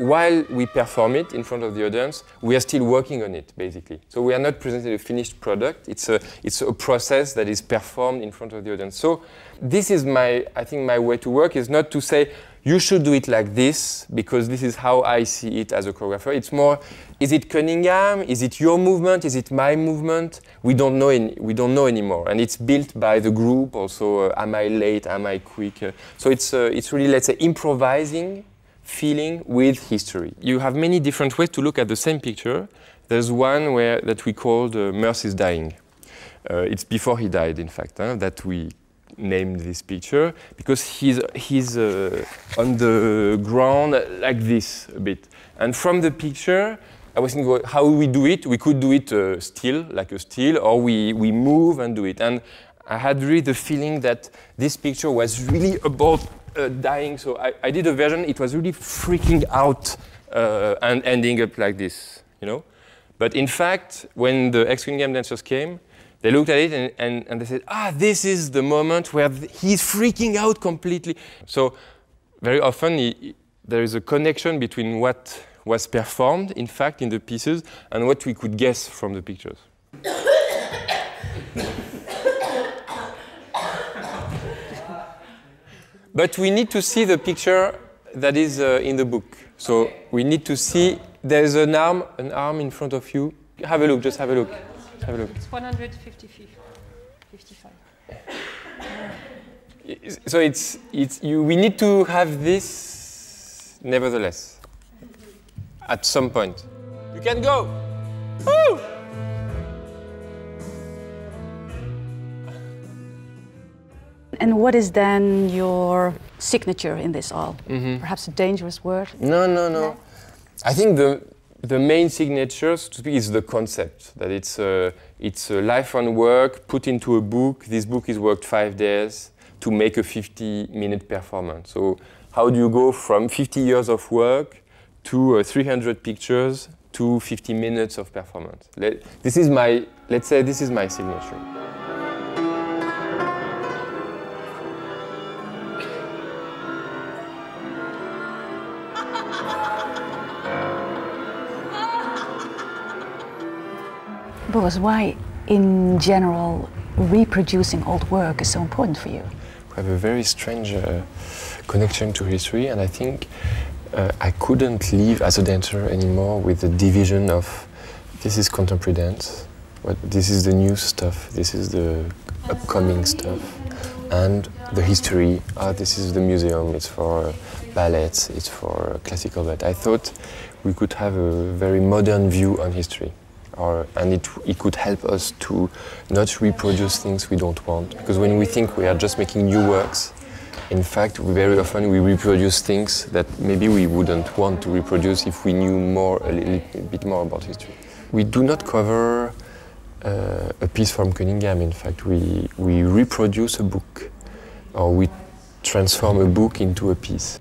while we perform it in front of the audience, we are still working on it, basically. So we are not presenting a finished product. It's a process that is performed in front of the audience. So this is I think my way to work is not to say, you should do it like this, because this is how I see it as a choreographer. It's more, is it Cunningham? Is it your movement? Is it my movement? We don't know anymore. And it's built by the group also. Am I late? Am I quick? So it's really, let's say, improvising feeling with history. You have many different ways to look at the same picture. There's one that we called Merce is dying. It's before he died, in fact, that we named this picture, because he's on the ground like this a bit. And from the picture, I was thinking, how we do it? We could do it still, like a still, or we move and do it. And I had really the feeling that this picture was really about dying. So I did a version, it was really freaking out and ending up like this, you know? But in fact, when the Cunningham dancers came, they looked at it and they said, this is the moment where he's freaking out completely. So very often there is a connection between what was performed, in fact, in the pieces, and what we could guess from the pictures. But we need to see the picture that is in the book. So we need to see, there's an arm in front of you. Have a look, just have a look. Have a look. It's 155. So we need to have this, nevertheless, at some point. You can go. Woo! And what is then your signature in this all? Perhaps a dangerous word? No. I think the main signature, so to speak, is the concept. That it's a life and work put into a book. This book is worked 5 days to make a 50-minute performance. So how do you go from 50 years of work to 300 pictures to 50 minutes of performance? Let's say this is my signature. Boris, why, in general, reproducing old work is so important for you? We have a very strange connection to history, and I think I couldn't live as a dancer anymore with the division of this is contemporary dance, this is the new stuff, this is the upcoming stuff, and the history, this is the museum, it's for ballets, it's for classical ballet. I thought we could have a very modern view on history. And it could help us to not reproduce things we don't want. Because when we think we are just making new works, in fact, very often we reproduce things that maybe we wouldn't want to reproduce if we knew a little bit more about history. We do not cover a piece from Cunningham. In fact, we reproduce a book, or we transform a book into a piece.